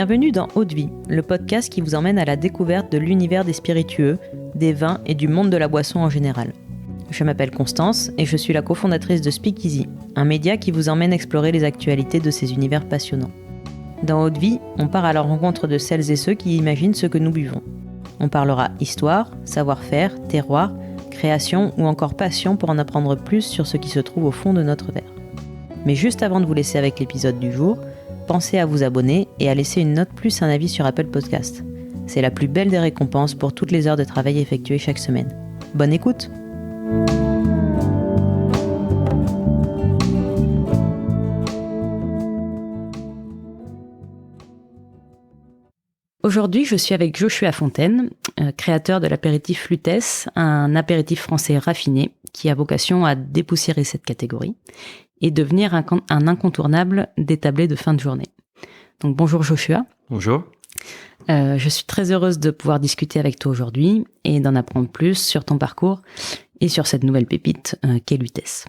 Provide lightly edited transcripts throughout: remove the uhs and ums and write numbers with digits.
Bienvenue dans Eau de Vie, le podcast qui vous emmène à la découverte de l'univers des spiritueux, des vins et du monde de la boisson en général. Je m'appelle Constance et je suis la cofondatrice de Speakeasy, un média qui vous emmène explorer les actualités de ces univers passionnants. Dans Eau de Vie, on part à la rencontre de celles et ceux qui imaginent ce que nous buvons. On parlera histoire, savoir-faire, terroir, création ou encore passion pour en apprendre plus sur ce qui se trouve au fond de notre verre. Mais juste avant de vous laisser avec l'épisode du jour, pensez à vous abonner et à laisser une note plus un avis sur Apple Podcast. C'est la plus belle des récompenses pour toutes les heures de travail effectuées chaque semaine. Bonne écoute! Aujourd'hui, je suis avec Joshua Fontaine, créateur de l'apéritif Lutèce, un apéritif français raffiné qui a vocation à dépoussiérer cette catégorie et devenir un incontournable des tablés de fin de journée. Donc bonjour Joshua. Bonjour. Je suis très heureuse de pouvoir discuter avec toi aujourd'hui et d'en apprendre plus sur ton parcours et sur cette nouvelle pépite qu'est Lutèce.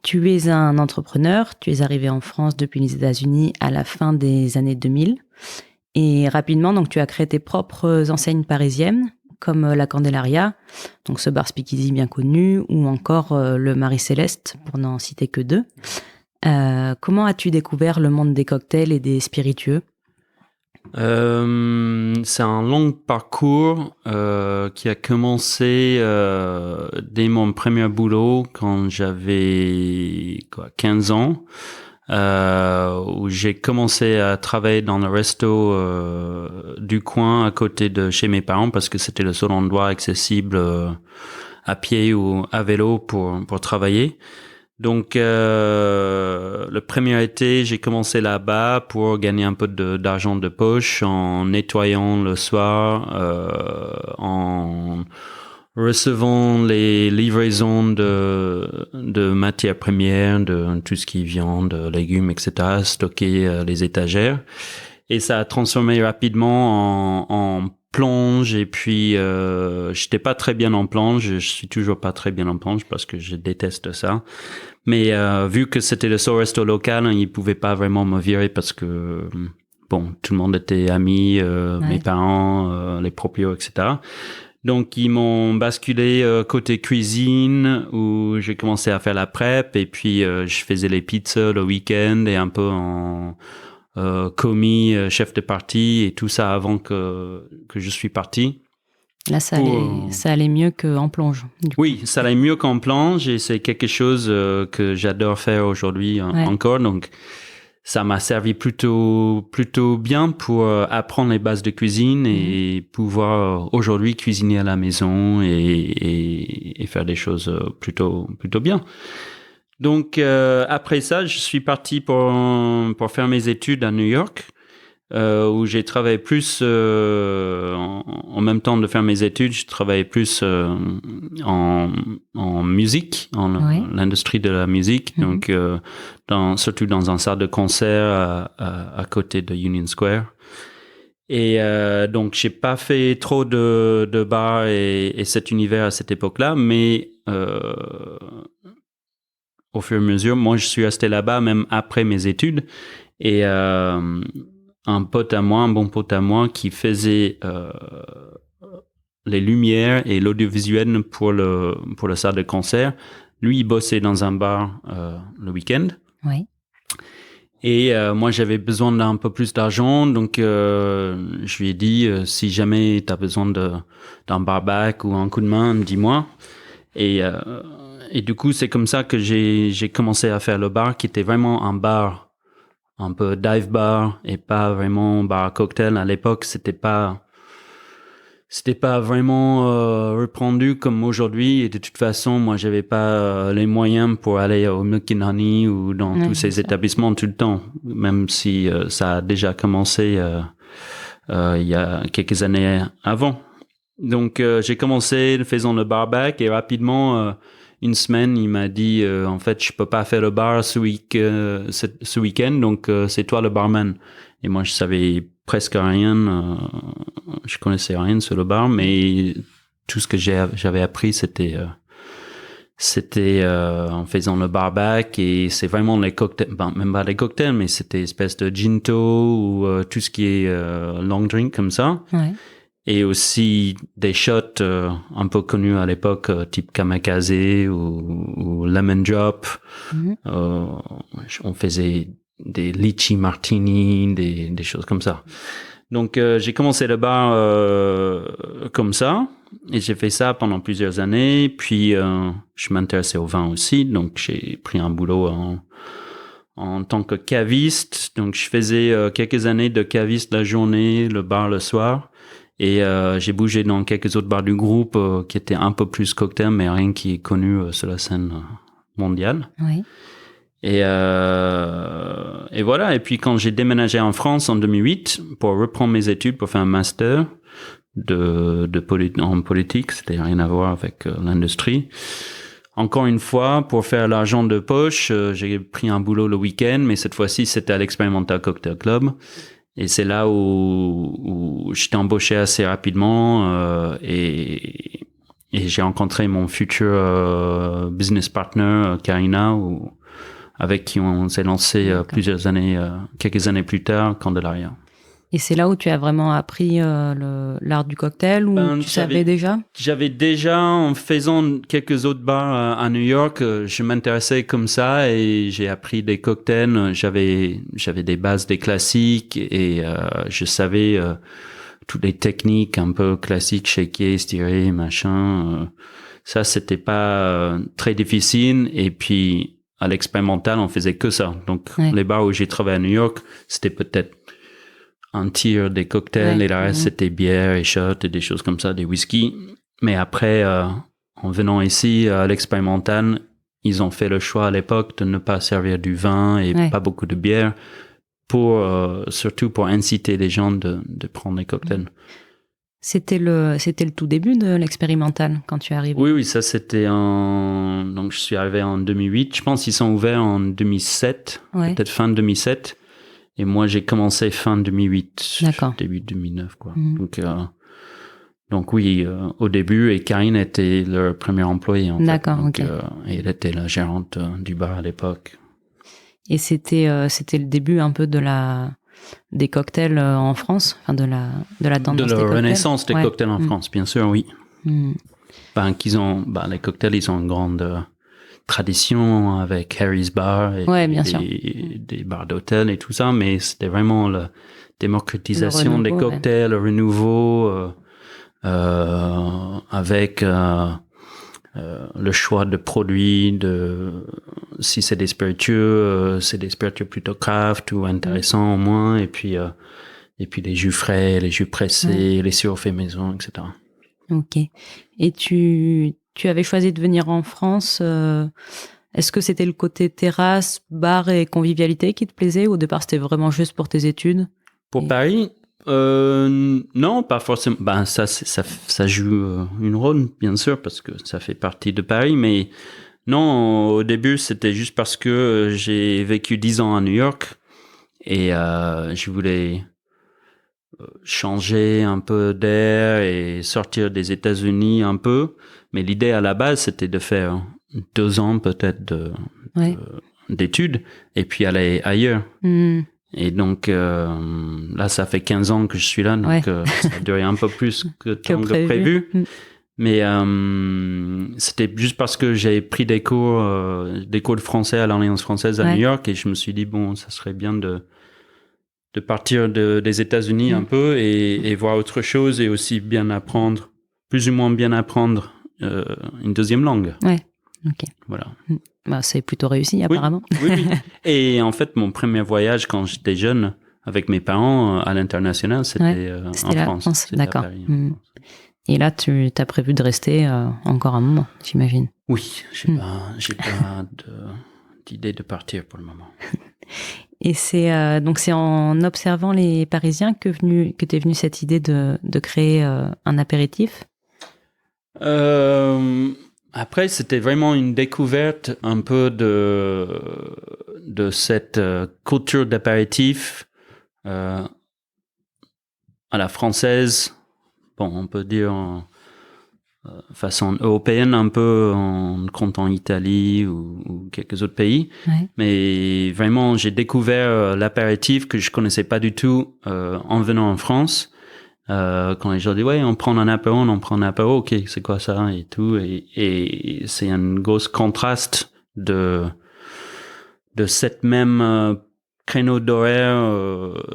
Tu es un entrepreneur, tu es arrivé en France depuis les États-Unis à la fin des années 2000 et rapidement donc tu as créé tes propres enseignes parisiennes comme la Candelaria, donc ce bar speakeasy bien connu, ou encore le Marie-Céleste, pour n'en citer que deux. Comment as-tu découvert le monde des cocktails et des spiritueux ? C'est un long parcours qui a commencé dès mon premier boulot quand j'avais 15 ans. Où j'ai commencé à travailler dans le resto du coin à côté de chez mes parents parce que c'était le seul endroit accessible à pied ou à vélo pour travailler. Donc le premier été, j'ai commencé là-bas pour gagner un peu d'argent de poche en nettoyant le soir, en recevant les livraisons de matières premières, de tout ce qui est viande, légumes, etc., stocker les étagères. Et ça a transformé rapidement en plonge. Et puis, j'étais pas très bien en plonge. Je suis toujours pas très bien en plonge parce que je déteste ça. Mais vu que c'était le seul resto local, ils pouvaient pas vraiment me virer parce que bon, tout le monde était amis, mes parents, les proprios, etc. Donc, ils m'ont basculé côté cuisine où j'ai commencé à faire la prep et puis je faisais les pizzas le week-end et un peu en commis, chef de partie et tout ça avant que je suis parti. Là, ça allait mieux qu'en plonge. Oui, ça allait mieux qu'en plonge et c'est quelque chose que j'adore faire aujourd'hui encore. Donc, ça m'a servi plutôt bien pour apprendre les bases de cuisine et pouvoir aujourd'hui cuisiner à la maison et faire des choses plutôt bien. Donc après ça, je suis parti pour faire mes études à New York où j'ai travaillé plus en même temps de faire mes études, je travaillais plus en musique, l'industrie de la musique, donc surtout dans un salle de concert à côté de Union Square. Et donc j'ai pas fait trop de bars et cet univers à cette époque-là, mais au fur et à mesure, moi je suis resté là-bas même après mes études et un bon pote à moi qui faisait les lumières et l'audiovisuel pour le salle de concert. Lui, il bossait dans un bar le week-end. Oui. Et moi, j'avais besoin d'un peu plus d'argent, donc je lui ai dit si jamais tu as besoin d'un barback ou un coup de main, dis-moi. Et du coup, c'est comme ça que j'ai commencé à faire le bar, qui était vraiment un bar un peu dive bar et pas vraiment bar à cocktail. À l'époque, c'était pas vraiment répandu comme aujourd'hui. Et de toute façon, moi, j'avais pas les moyens pour aller au Milk and Honey ou dans tous ces établissements tout le temps, même si ça a déjà commencé il y a quelques années avant. Donc, j'ai commencé faisant le barback et rapidement, une semaine, il m'a dit en fait, je peux pas faire le bar ce week-end, donc c'est toi le barman. Et moi, je savais presque rien, je connaissais rien sur le bar, mais tout ce que j'avais appris, c'était c'était en faisant le barbac et c'est vraiment les cocktails, même pas les cocktails, mais c'était espèce de ginto ou tout ce qui est long drink comme ça. Ouais. Et aussi des shots un peu connus à l'époque, type kamikaze ou lemon drop. On faisait des lychee martini, des choses comme ça. Donc j'ai commencé le bar comme ça. Et j'ai fait ça pendant plusieurs années. Puis, je m'intéressais au vin aussi. Donc, j'ai pris un boulot en tant que caviste. Donc, je faisais quelques années de caviste la journée, le bar le soir. Et j'ai bougé dans quelques autres bars du groupe qui étaient un peu plus cocktail, mais rien qui est connu sur la scène mondiale. Oui. Et voilà. Et puis, quand j'ai déménagé en France en 2008 pour reprendre mes études, pour faire un master, en politique, c'était rien à voir avec l'industrie. Encore une fois, pour faire l'argent de poche, j'ai pris un boulot le week-end, mais cette fois-ci, c'était à l'Experimental Cocktail Club. Et c'est là où j'étais embauché assez rapidement et j'ai rencontré mon futur business partner, Karina, avec qui on s'est lancé quelques années plus tard, Candelaria. Et c'est là où tu as vraiment appris l'art du cocktail ou tu savais déjà? J'avais déjà, en faisant quelques autres bars à New York, je m'intéressais comme ça et j'ai appris des cocktails. J'avais des bases des classiques et je savais toutes les techniques un peu classiques, shaker, stirrer, machin. Ça, c'était pas très difficile. Et puis, à l'expérimental, on faisait que ça. Donc, les bars où j'ai travaillé à New York, c'était peut-être un tiers des cocktails et le reste c'était bière et shots et des choses comme ça, des whisky. Mais après, en venant ici à l'expérimental, ils ont fait le choix à l'époque de ne pas servir du vin et pas beaucoup de bière, surtout pour inciter les gens de prendre des cocktails. C'était le tout début de l'expérimental quand tu es arrivé? Oui, ça c'était donc je suis arrivé en 2008. Je pense qu'ils sont ouverts en 2007, peut-être fin 2007. Et moi, j'ai commencé fin 2008, début 2009, quoi. Donc oui, au début, et Karine était leur première employée, en fait. D'accord, donc, et elle était la gérante du bar à l'époque. Et c'était le début un peu des cocktails en France, enfin de la tendance des cocktails. De la renaissance des cocktails en France, bien sûr, oui. Les cocktails, ils ont une grande tradition avec Harry's Bar et des bars d'hôtel et tout ça, mais c'était vraiment la démocratisation des cocktails, le renouveau avec le choix de produits, si c'est des spiritueux, c'est des spiritueux plutôt craft ou intéressants au moins, et puis les jus frais, les jus pressés, les sirops faits maison, etc. Ok. Et tu avais choisi de venir en France. Est-ce que c'était le côté terrasse, bar et convivialité qui te plaisait ou au départ c'était vraiment juste pour tes études? Pour Paris, non, pas forcément. Ça joue une rôle, bien sûr, parce que ça fait partie de Paris. Mais non, au début, c'était juste parce que j'ai vécu 10 ans à New York et je voulais changer un peu d'air et sortir des États-Unis un peu. Mais l'idée à la base, c'était de faire 2 ans peut-être d'études et puis aller ailleurs. Et donc là, ça fait 15 ans que je suis là, donc ça a duré un peu plus que prévu. Mais c'était juste parce que j'ai pris des cours de français à l'Alliance française à New York et je me suis dit, ça serait bien de partir des États-Unis un peu et voir autre chose et aussi plus ou moins bien apprendre une deuxième langue. Ouais, ok. Voilà. C'est plutôt réussi apparemment. Oui. Et en fait, mon premier voyage quand j'étais jeune avec mes parents à l'international, c'était en France. D'accord. Et là, tu as prévu de rester encore un moment, j'imagine. Oui, j'ai pas d'idée de partir pour le moment. Et c'est en observant les Parisiens que t'es venue cette idée de créer un apéritif? Après, c'était vraiment une découverte un peu de cette culture d'apéritif à la française. Bon, on peut dire façon européenne un peu en comptant Italie ou quelques autres pays. Ouais. Mais vraiment, j'ai découvert l'apéritif que je connaissais pas du tout en venant en France. Quand les gens disent ouais, on prend un apéro, ok, c'est quoi ça et tout, et c'est un gros contraste de cette même créneau d'horaire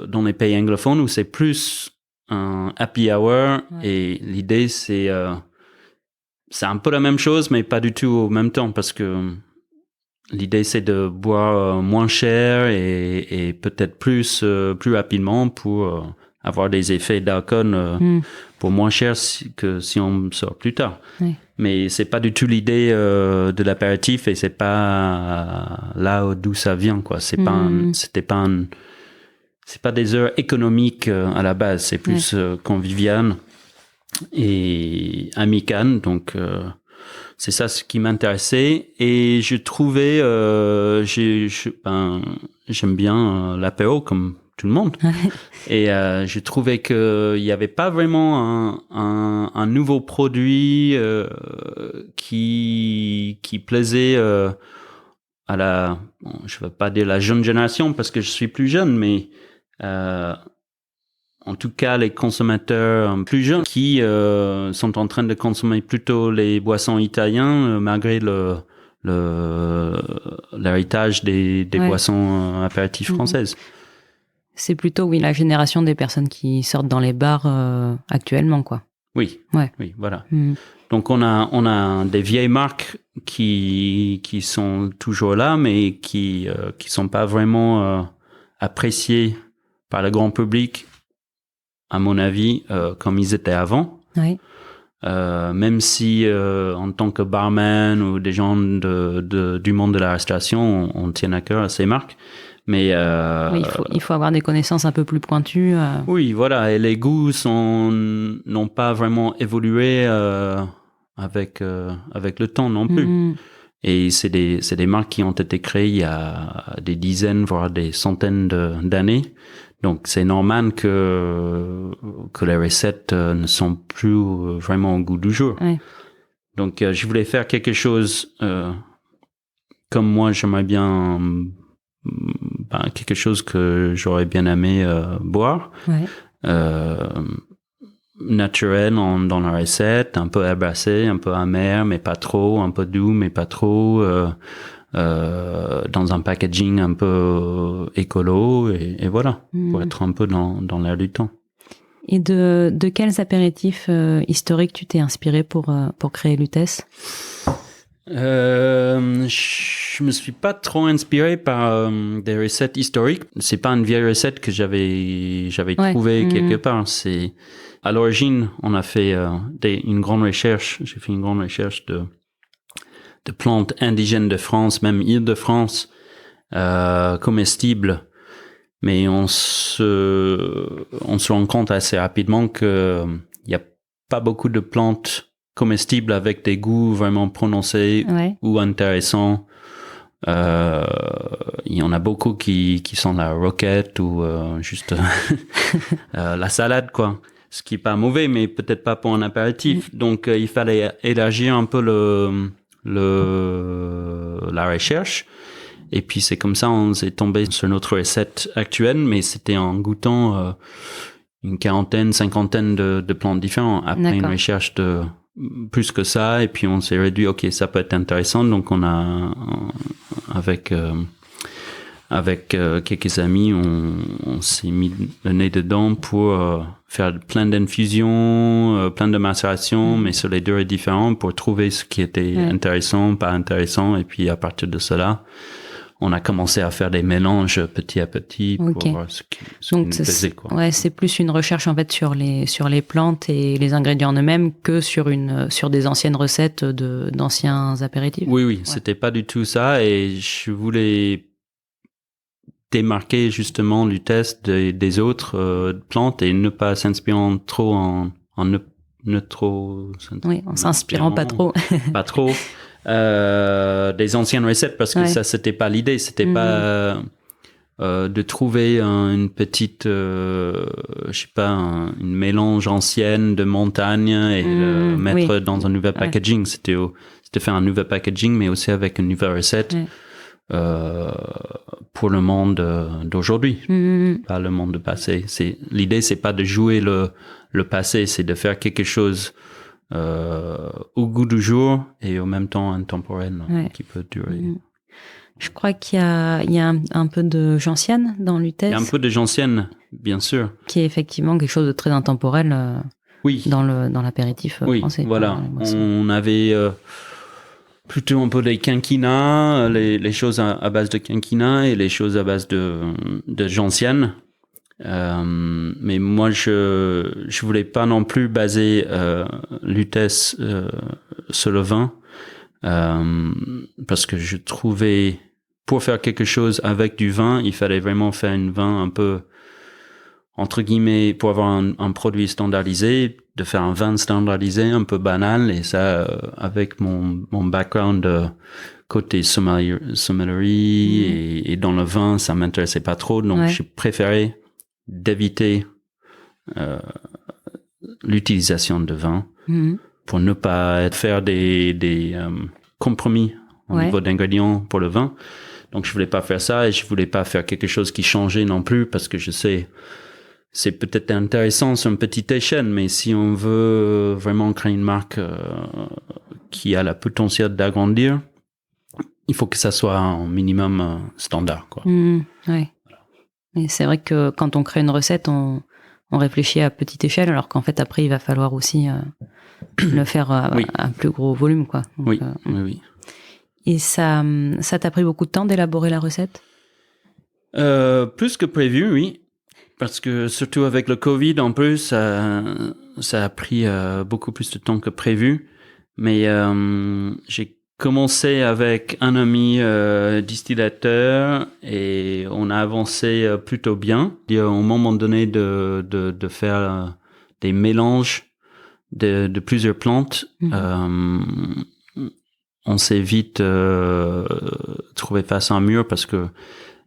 dans les pays anglophones où c'est plus un happy hour et l'idée c'est un peu la même chose mais pas du tout au même temps parce que l'idée c'est de boire moins cher et peut-être plus rapidement pour avoir des effets d'alcool pour moins cher que si on sort plus tard. Oui. Mais c'est pas du tout l'idée de l'apéritif et c'est pas là d'où ça vient quoi. C'est pas des heures économiques à la base, c'est plus convivial et amical. Donc c'est ça ce qui m'intéressait et je trouvais j'aime bien l'apéro comme tout le monde. Et je trouvais que il y avait pas vraiment un nouveau produit qui plaisait à la, je veux pas dire la jeune génération parce que je suis plus jeune, mais en tout cas les consommateurs plus jeunes qui sont en train de consommer plutôt les boissons italiennes malgré l'héritage des boissons apéritifs françaises. C'est plutôt, la génération des personnes qui sortent dans les bars actuellement, quoi. Oui, ouais. Oui, voilà. Donc, on a des vieilles marques qui sont toujours là, mais qui sont pas vraiment appréciées par le grand public, à mon avis, comme ils étaient avant. Oui. Même si, en tant que barman ou des gens du monde de la restauration, on tient à cœur à ces marques. Mais il faut avoir des connaissances un peu plus pointues. Oui, voilà. Et les goûts n'ont pas vraiment évolué avec le temps non plus. Et c'est des marques qui ont été créées il y a des dizaines, voire des centaines d'années. Donc c'est normal que les recettes ne sont plus vraiment au goût du jour. Ouais. Donc je voulais faire quelque chose comme moi j'aimerais bien. Quelque chose que j'aurais bien aimé boire, naturel dans la recette, un peu herbacé, un peu amer mais pas trop, un peu doux mais pas trop, dans un packaging un peu écolo et voilà, pour être un peu dans l'air du temps. Et de quels apéritifs historiques tu t'es inspiré pour créer Lutèce ? Je me suis pas trop inspiré par des recettes historiques. C'est pas une vieille recette que j'avais trouvée quelque part. C'est à l'origine, on a fait une grande recherche. J'ai fait une grande recherche de plantes indigènes de France, même Île-de-France, comestibles. Mais on se rend compte assez rapidement que il y a pas beaucoup de plantes comestibles avec des goûts vraiment prononcés ou intéressants. Il y en a beaucoup qui sont la roquette ou juste la salade, quoi. Ce qui est pas mauvais, mais peut-être pas pour un apéritif. Donc il fallait élargir un peu la recherche. Et puis c'est comme ça on s'est tombé sur notre recette actuelle, mais c'était en goûtant une quarantaine, cinquantaine de plantes différentes après une recherche de plus que ça, et puis on s'est réduit, ok, ça peut être intéressant, donc on a avec quelques amis on s'est mis le nez dedans pour faire plein d'infusions, plein de macérations, mais sur les durées différentes pour trouver ce qui était intéressant, pas intéressant, et puis à partir de cela on a commencé à faire des mélanges petit à petit pour voir ce qui nous plaisait, quoi. Ouais, c'est plus une recherche en fait sur les plantes et les ingrédients en eux-mêmes que sur des anciennes recettes d'anciens apéritifs. Oui, c'était pas du tout ça, et je voulais démarquer justement Lutèce des autres plantes et ne pas s'inspirant trop en s'inspirant pas trop. Pas trop. Des anciennes recettes parce que ça c'était pas l'idée, c'était pas de trouver une petite, une mélange ancienne de montagne et le mettre dans un nouvel packaging. C'était faire un nouvel packaging, mais aussi avec une nouvelle recette pour le monde d'aujourd'hui, pas le monde de passé. L'idée, c'est pas de jouer le passé, c'est de faire quelque chose au goût du jour et en même temps intemporel qui peut durer. Je crois qu'il y a un peu de gentiane dans Lutèce. Il y a un peu de gentiane, bien sûr. Qui est effectivement quelque chose de très intemporel dans l'apéritif français. Voilà. On avait plutôt un peu des quinquina, les choses à base de quinquina et les choses à base de gentiane. Mais moi, je voulais pas non plus baser Lutèce sur le vin. Parce que je trouvais, pour faire quelque chose avec du vin, il fallait vraiment faire un vin un peu, entre guillemets, pour avoir un produit standardisé, de faire un vin standardisé, un peu banal, et ça, avec mon background côté sommellerie et dans le vin, ça m'intéressait pas trop, donc j'ai préféré d'éviter l'utilisation de vin. Pour ne pas faire des compromis au niveau d'ingrédients pour le vin. Donc, je voulais pas faire ça et je voulais pas faire quelque chose qui changeait non plus parce que je sais, c'est peut-être intéressant sur une petite échelle, mais si on veut vraiment créer une marque qui a la potentiel d'agrandir, il faut que ça soit un minimum standard, quoi. Et c'est vrai que quand on crée une recette, on réfléchit à petite échelle, alors qu'en fait, après, il va falloir aussi le faire à plus gros volume, quoi. Donc, oui. Et ça t'a pris beaucoup de temps d'élaborer la recette ? Plus que prévu, oui. Parce que surtout avec le Covid, en plus, ça a pris beaucoup plus de temps que prévu. Mais j'ai commencé avec un ami distillateur et on a avancé plutôt bien. Au moment donné de faire des mélanges de plusieurs plantes, on s'est vite trouvé face à un mur parce que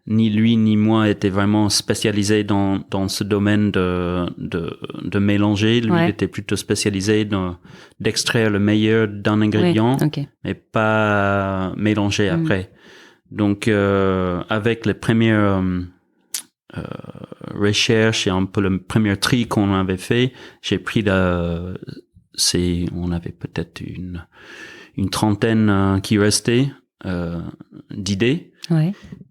ni lui ni moi étaient vraiment spécialisés dans ce domaine de mélanger. Lui il était plutôt spécialisé d'extraire le meilleur d'un ingrédient, mais pas mélanger après. Donc avec les premières recherches et un peu le premier tri qu'on avait fait, j'ai pris on avait peut-être une trentaine qui restait d'idées.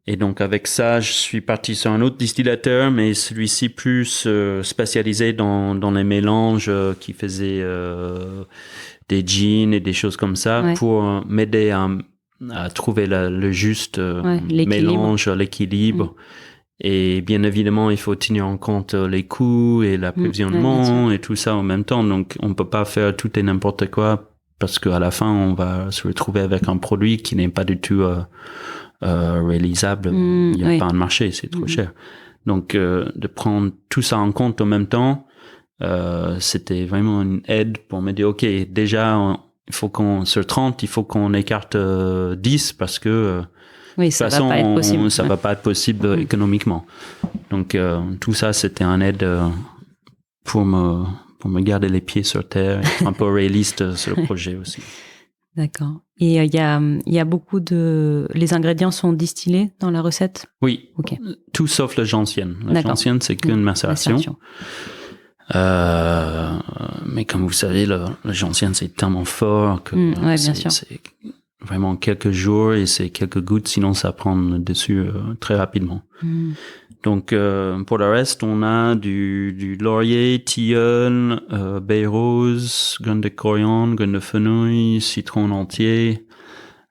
Et donc avec ça, je suis parti sur un autre distillateur, mais celui-ci plus spécialisé dans les mélanges qui faisait des gins et des choses comme ça pour m'aider à trouver le juste mélange, l'équilibre. Et bien évidemment, il faut tenir en compte les coûts et l'approvisionnement et tout ça en même temps. Donc, on peut pas faire tout et n'importe quoi parce qu'à la fin, on va se retrouver avec un produit qui n'est pas du tout réalisable. Il n'y a pas un marché, c'est trop cher. Donc, de prendre tout ça en compte en même temps, c'était vraiment une aide pour me dire, OK, déjà, il faut sur 30, il faut qu'on écarte 10 parce que de toute façon, ça va pas être possible économiquement. Donc, tout ça, c'était un aide pour me garder les pieds sur terre, être un peu réaliste sur le projet aussi. D'accord. Et il y a beaucoup les ingrédients sont distillés dans la recette? Oui. Tout sauf la gentiane. La gentiane, c'est qu'une macération. Mais comme vous savez, la gentiane, c'est tellement fort que bien sûr. C'est vraiment quelques jours et c'est quelques gouttes, sinon ça prend le dessus très rapidement. Donc pour le reste, on a du laurier, tilleul, baie rose, graines de coriandre, graines de fenouil, citron entier,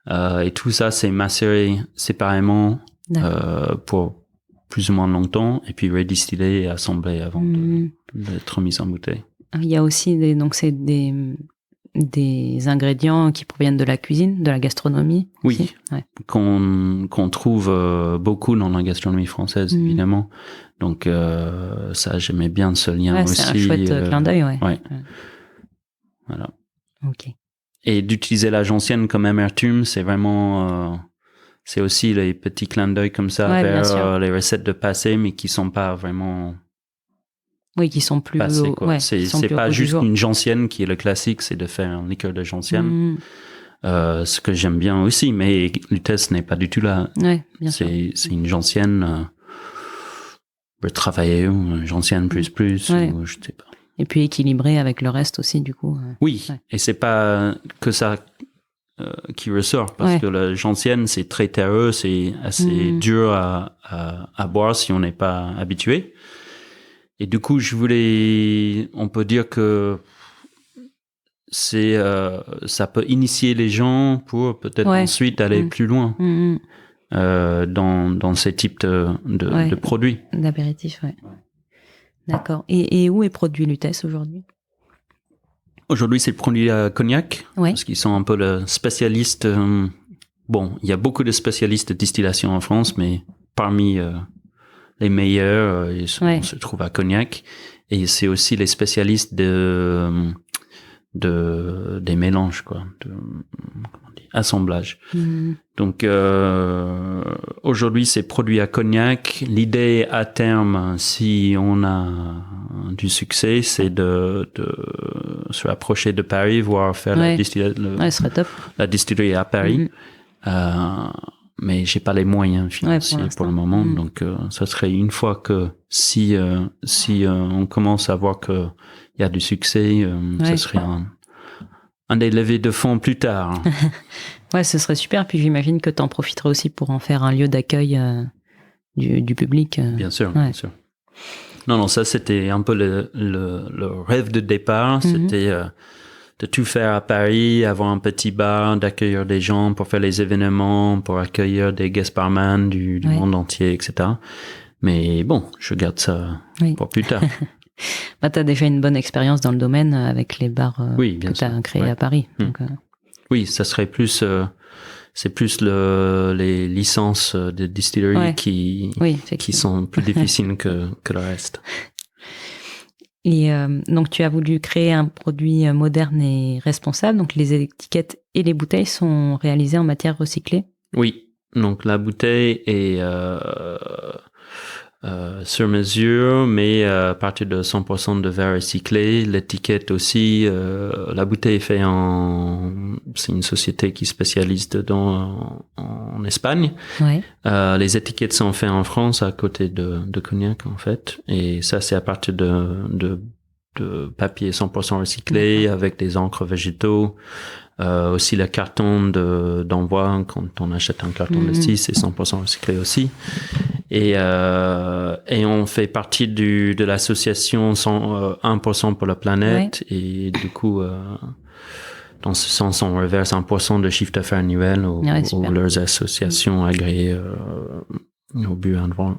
et tout ça c'est macéré séparément pour plus ou moins longtemps et puis redistillé et assemblé avant d'être mis en bouteille. Il y a aussi des ingrédients qui proviennent de la cuisine, de la gastronomie. Oui, qu'on trouve beaucoup dans la gastronomie française, évidemment. Donc ça, j'aimais bien ce lien aussi. C'est un chouette clin d'œil, Voilà. Ok. Et d'utiliser la gentiane comme amertume, c'est vraiment c'est aussi les petits clins d'œil comme ça vers les recettes de passé, mais qui sont pas vraiment... Oui, qui sont plus... passées, quoi. Ouais, c'est pas juste une gentienne qui est le classique, c'est de faire un liqueur de gentienne. Ce que j'aime bien aussi, mais Lutèce n'est pas du tout là. Ouais, bien sûr. C'est une gentienne travailler, une gentienne plus, ou je sais pas. Et puis équilibré avec le reste aussi, du coup. Oui, et c'est pas que ça qui ressort, parce que la gentienne, c'est très terreux, c'est assez dur à boire si on n'est pas habitué. Et du coup, on peut dire que ça peut initier les gens pour peut-être ensuite aller plus loin dans ces types de produits. D'apéritifs, ouais. D'accord. Et où est produit Lutèce aujourd'hui? Aujourd'hui, c'est produit à Cognac, parce qu'ils sont un peu le spécialiste. Bon, il y a beaucoup de spécialistes de distillation en France, mais parmi les meilleurs, on se trouve à Cognac. Et c'est aussi les spécialistes des mélanges, quoi, assemblage. Donc aujourd'hui, c'est produit à Cognac. L'idée à terme, si on a du succès, c'est de se rapprocher de Paris, voire faire la distillerie à Paris. Mais j'ai pas les moyens financiers pour le moment. Donc ça serait une fois que si on commence à voir que il y a du succès, ça serait un des levées de fonds plus tard. Ouais, ce serait super. Puis j'imagine que tu en profiterais aussi pour en faire un lieu d'accueil du public. Bien sûr, bien sûr. Non, ça c'était un peu le rêve de départ. C'était de tout faire à Paris, avoir un petit bar, d'accueillir des gens pour faire les événements, pour accueillir des guest barman du monde entier, etc. Mais bon, je garde ça pour plus tard. Bah, tu as déjà une bonne expérience dans le domaine avec les bars que tu as créés à Paris. Donc, oui, ça serait plus... c'est plus les licences de distillerie qui sont plus difficiles que le reste. Et donc, tu as voulu créer un produit moderne et responsable. Donc, les étiquettes et les bouteilles sont réalisées en matière recyclée. Oui. Donc, la bouteille est sur mesure, mais à partir de 100% de verre recyclé. L'étiquette aussi, la bouteille est faite c'est une société qui spécialise dedans en Espagne. Les étiquettes sont faites en France à côté de Cognac, en fait. Et ça, c'est à partir de papier 100% recyclé avec des encres végétaux. Aussi le carton d'envoi, quand on achète un carton de 6, c'est 100% recyclé aussi. Et on fait partie de l'association 1% pour la planète. Et du coup, dans ce sens, on reverse 1% de chiffre d'affaires annuel aux leurs associations agréées au but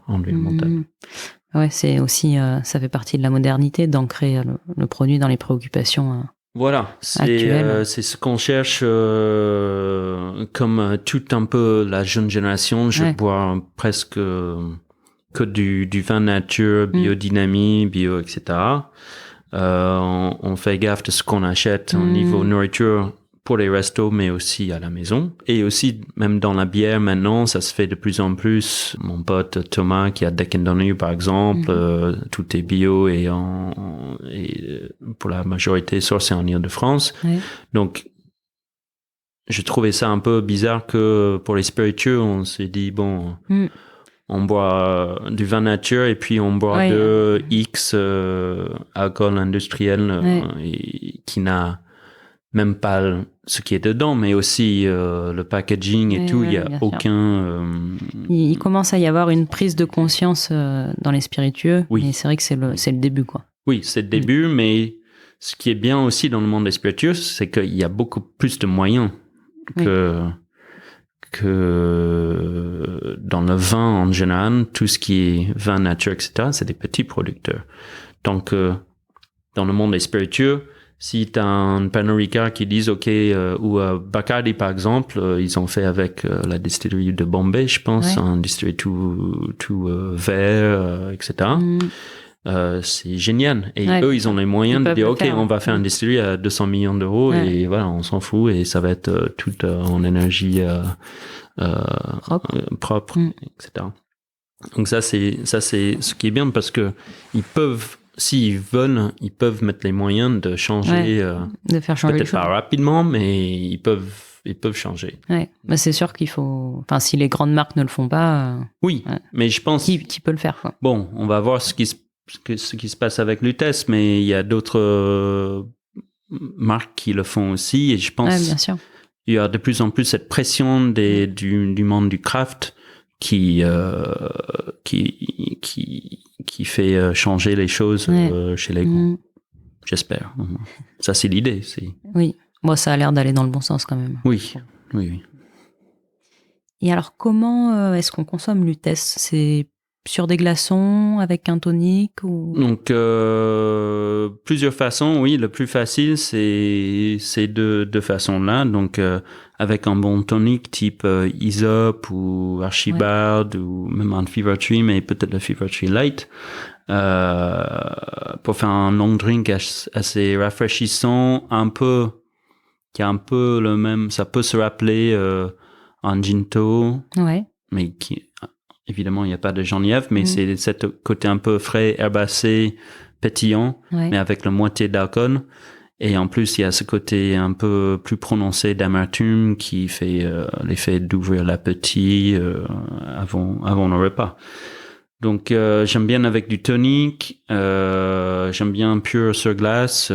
environnemental. Ouais, c'est aussi, ça fait partie de la modernité d'ancrer le produit dans les préoccupations. Voilà, c'est ce qu'on cherche comme tout un peu la jeune génération. Je bois presque que du vin nature, biodynamie, bio, etc. On fait gaffe de ce qu'on achète au niveau nourriture pour les restos, mais aussi à la maison. Et aussi, même dans la bière, maintenant, ça se fait de plus en plus. Mon pote Thomas, qui a Deck & Donahue, par exemple, tout est bio et pour la majorité sourcé en Île-de-France. Donc, je trouvais ça un peu bizarre que pour les spiritueux, on s'est dit, bon, on boit du vin nature et puis on boit de X alcool industriel et qui n'a même pas ce qui est dedans, mais aussi le packaging et tout. Il n'y a aucun... Il commence à y avoir une prise de conscience dans les spiritueux, mais c'est vrai que c'est le début, quoi. Oui, c'est le début, mais ce qui est bien aussi dans le monde des spiritueux, c'est qu'il y a beaucoup plus de moyens que dans le vin en général. Tout ce qui est vin nature, etc., c'est des petits producteurs. Donc, dans le monde des spiritueux, si tu as un Pernod Ricard qui disent OK, ou Bacardi par exemple, ils ont fait avec la distillerie de Bombay, je pense, un distillerie tout vert, etc. c'est génial. Et Ouais, eux, ils ont les moyens ils de peuvent dire, le OK, faire, on va faire une distillerie à 200 millions d'euros et voilà, on s'en fout et ça va être tout en énergie propre, etc. Donc ça c'est ce qui est bien parce que ils peuvent, s'ils veulent, ils peuvent mettre les moyens de changer, de faire changer les peut-être choses. pas rapidement, mais ils peuvent changer. Ouais, bah c'est sûr qu'il faut. Enfin, si les grandes marques ne le font pas, Oui, mais je pense. Qui peut le faire, quoi. Bon, on va voir ce qui se passe avec Lutèce, mais il y a d'autres marques qui le font aussi, et je pense bien sûr. il y a de plus en plus cette pression du monde du craft qui fait changer les choses chez les grands. J'espère. Ça, c'est l'idée. Oui. Bon, ça a l'air d'aller dans le bon sens quand même. Oui. Et alors, comment est-ce qu'on consomme Lutèce ? C'est sur des glaçons, avec un tonique ou... Donc, plusieurs façons. Oui, le plus facile, c'est ces deux façons-là. Donc, avec un bon tonique type Aesop ou Archibald ou même un Fever Tree, mais peut-être le Fever Tree Light. Pour faire un long drink assez rafraîchissant, qui a un peu le même, ça peut se rappeler un ginto, mais qui, évidemment, il n'y a pas de genièvre, mais c'est cet côté un peu frais, herbacé, pétillant, mais avec la moitié d'alcool. Et en plus, il y a ce côté un peu plus prononcé d'amertume qui fait l'effet d'ouvrir l'appétit avant le repas. Donc, j'aime bien avec du tonic, j'aime bien pur sur glace,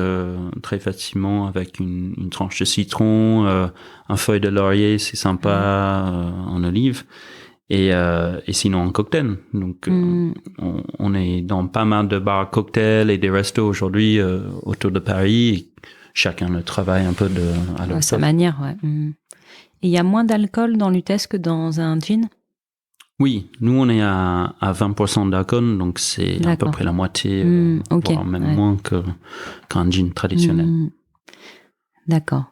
très facilement avec une tranche de citron, un feuille de laurier, c'est sympa, en olive, et sinon en cocktail. Donc, on est dans pas mal de bars cocktails et des restos aujourd'hui autour de Paris, et chacun le travaille un peu à leur sa manière, ouais. Et il y a moins d'alcool dans Lutèce que dans un gin ? Oui, nous on est à 20% d'alcool, donc c'est à peu près la moitié, voire même moins qu'un gin traditionnel. D'accord.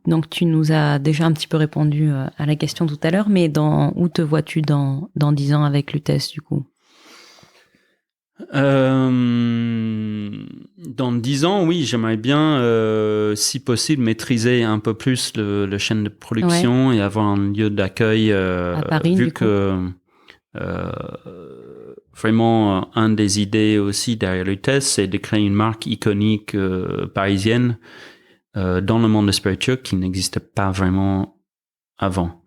Donc tu nous as déjà un petit peu répondu à la question tout à l'heure, mais où te vois-tu dans 10 ans avec Lutèce du coup ? Dans 10 ans, oui, j'aimerais bien, si possible, maîtriser un peu plus le chaîne de production et avoir un lieu d'accueil à Paris, vu que vraiment un des idées aussi derrière Lutèce, c'est de créer une marque iconique parisienne dans le monde des spiritueux qui n'existait pas vraiment avant.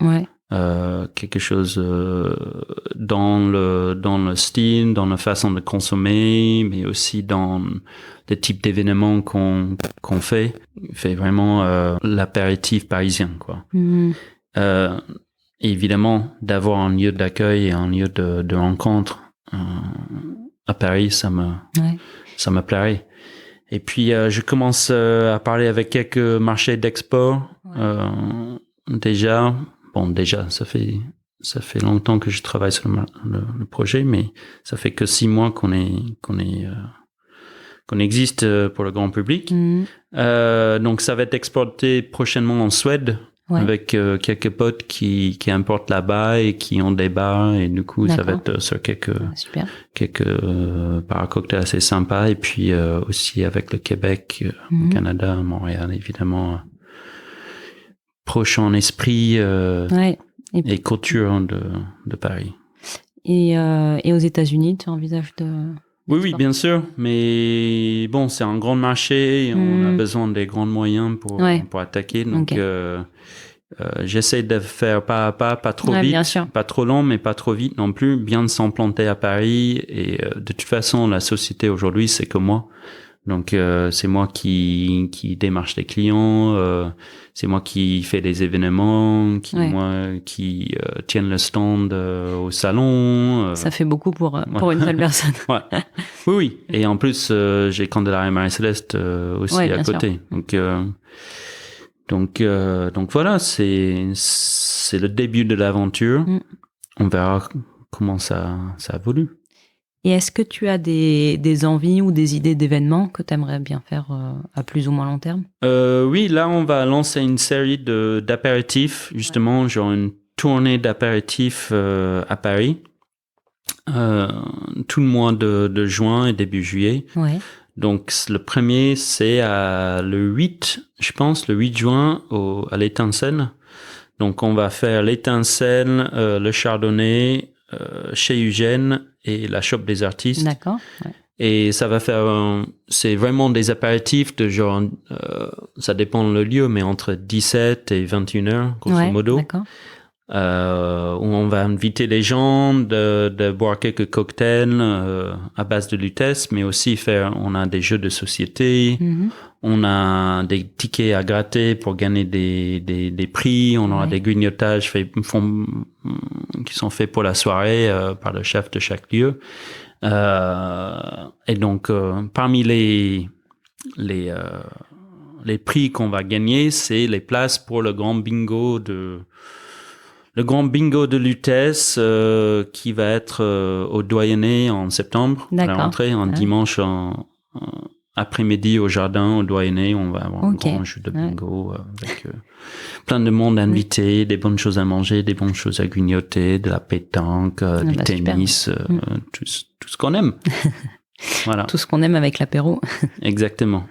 Quelque chose dans le style, dans la façon de consommer, mais aussi dans le type d'événements qu'on fait vraiment l'apéritif parisien, quoi. Et évidemment, d'avoir un lieu d'accueil et un lieu de rencontre à Paris, ça me plairait. Et puis je commence à parler avec quelques marchés d'export déjà. Bon, déjà, ça fait longtemps que je travaille sur le projet, mais ça fait que 6 mois qu'on existe pour le grand public. Donc, ça va être exporté prochainement en Suède avec quelques potes qui importent là-bas et qui ont des bars, et du coup, ça va être sur quelques bars cocktails assez sympas, et puis aussi avec le Québec, le Canada, Montréal, évidemment. Proche en esprit et culture de Paris. Et aux États-Unis, tu envisages de... Oui, bien sûr, mais bon, c'est un grand marché, et on a besoin des grands moyens pour attaquer, donc j'essaie de faire pas à pas, pas trop vite, pas trop long, mais pas trop vite non plus, bien de s'implanter à Paris, et de toute façon, la société aujourd'hui, c'est que moi. Donc c'est moi qui démarche les clients, c'est moi qui fais des événements, qui tienne le stand au salon. Ça fait beaucoup pour une seule personne. Oui. Et en plus j'ai Candelaria Marie-Céleste aussi à côté. Donc voilà, c'est le début de l'aventure. On verra comment ça évolue. Et est-ce que tu as des envies ou des idées d'événements que tu aimerais bien faire à plus ou moins long terme ? Oui, là, on va lancer une série d'apéritifs, justement, genre une tournée d'apéritifs à Paris. tout le mois de juin et début juillet. Ouais. Donc, le premier, c'est le 8 juin à l'Étincelle. Donc, on va faire l'Étincelle, le Chardonnay, chez Eugène et la Shop des Artistes. D'accord. Ouais. Et ça va faire, c'est vraiment des apéritifs de genre, ça dépend le lieu, mais entre 17 et 21 heures, grosso modo. D'accord. Où on va inviter les gens de boire quelques cocktails à base de Lutèce, mais aussi on a des jeux de société, on a des tickets à gratter pour gagner des prix, on aura des grignotages qui sont faits pour la soirée par le chef de chaque lieu. Et donc parmi les prix qu'on va gagner, c'est les places pour le grand bingo de Lutèce qui va être au Doyenné en septembre. D'accord. À la rentrée, un dimanche après-midi au jardin au Doyenné, on va avoir un grand jeu de bingo avec plein de monde invité, des bonnes choses à manger, des bonnes choses à grignoter, de la pétanque, du tennis, tout ce qu'on aime. Voilà. Tout ce qu'on aime avec l'apéro. Exactement.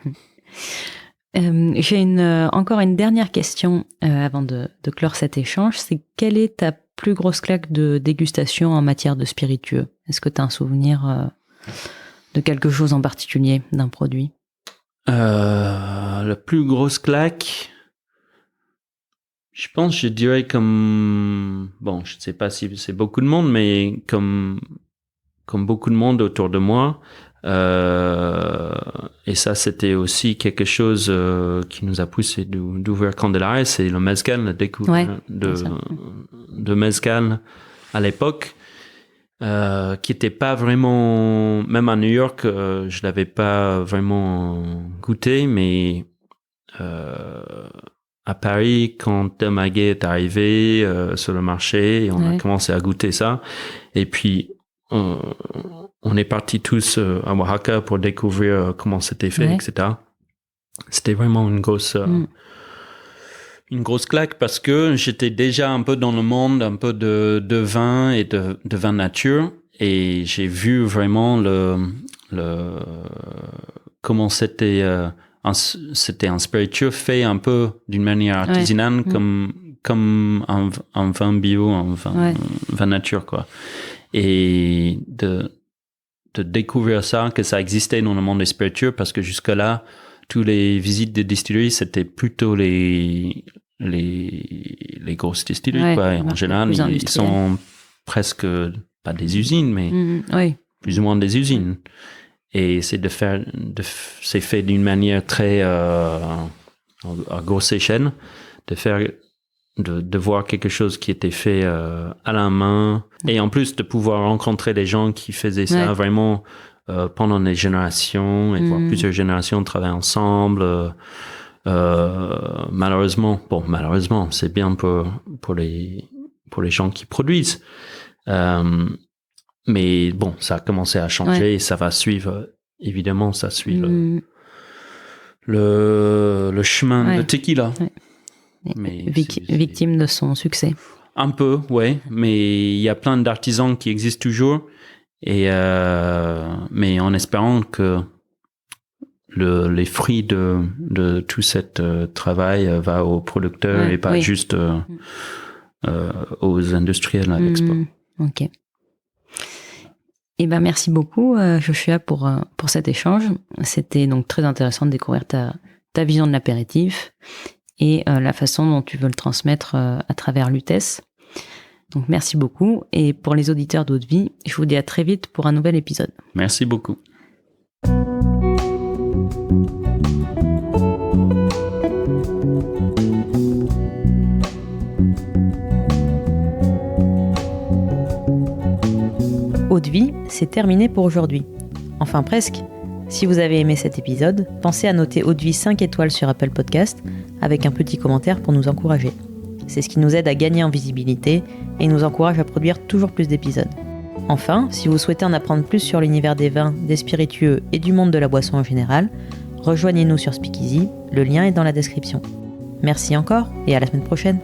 J'ai encore une dernière question avant de clore cet échange. C'est quelle est ta plus grosse claque de dégustation en matière de spiritueux ? Est-ce que tu as un souvenir de quelque chose en particulier, d'un produit ? La plus grosse claque, je dirais comme... Bon, je ne sais pas si c'est beaucoup de monde, mais comme beaucoup de monde autour de moi... et ça, c'était aussi quelque chose qui nous a poussé d'ouvrir Candelaria, c'est le mezcal, la découverte de mezcal à l'époque, qui était pas vraiment, même à New York, je l'avais pas vraiment goûté, mais à Paris, quand Del Maguey est arrivé sur le marché, on a commencé à goûter ça, et puis on est partis tous à Oaxaca pour découvrir comment c'était fait, etc. C'était vraiment une grosse claque parce que j'étais déjà un peu dans le monde, un peu de vin et de vin nature, et j'ai vu vraiment comment c'était un spiritueux fait un peu d'une manière artisanale, comme un vin bio, un vin nature, quoi. Et de découvrir ça, que ça existait dans le monde des spiritueux, parce que jusque-là, tous les visites de distilleries, c'était plutôt les grosses distilleries, quoi. En général, ils sont presque pas des usines, mais plus ou moins des usines. Et c'est c'est fait d'une manière très à grosse échelle, de voir quelque chose qui était fait à la main, et en plus de pouvoir rencontrer des gens qui faisaient ça vraiment pendant des générations, et voir plusieurs générations travailler ensemble. Malheureusement, c'est bien pour les gens qui produisent. Mais bon, ça a commencé à changer et ça va suivre, évidemment, ça suit le chemin de Tequila. Mais victime de son succès. Un peu, mais il y a plein d'artisans qui existent toujours, et mais en espérant que les fruits de tout cet travail va aux producteurs et pas juste aux industriels à l'export. Ok. Eh ben merci beaucoup Joshua pour cet échange. C'était donc très intéressant de découvrir ta vision de l'apéritif et la façon dont tu veux le transmettre à travers Lutèce. Donc merci beaucoup, et pour les auditeurs d'Eau-de-Vie, je vous dis à très vite pour un nouvel épisode. Merci beaucoup. Eau-de-Vie, c'est terminé pour aujourd'hui. Enfin presque. Si vous avez aimé cet épisode, pensez à noter Eau-de-Vie 5 étoiles sur Apple Podcast avec un petit commentaire pour nous encourager. C'est ce qui nous aide à gagner en visibilité et nous encourage à produire toujours plus d'épisodes. Enfin, si vous souhaitez en apprendre plus sur l'univers des vins, des spiritueux et du monde de la boisson en général, rejoignez-nous sur Speakeasy, le lien est dans la description. Merci encore et à la semaine prochaine.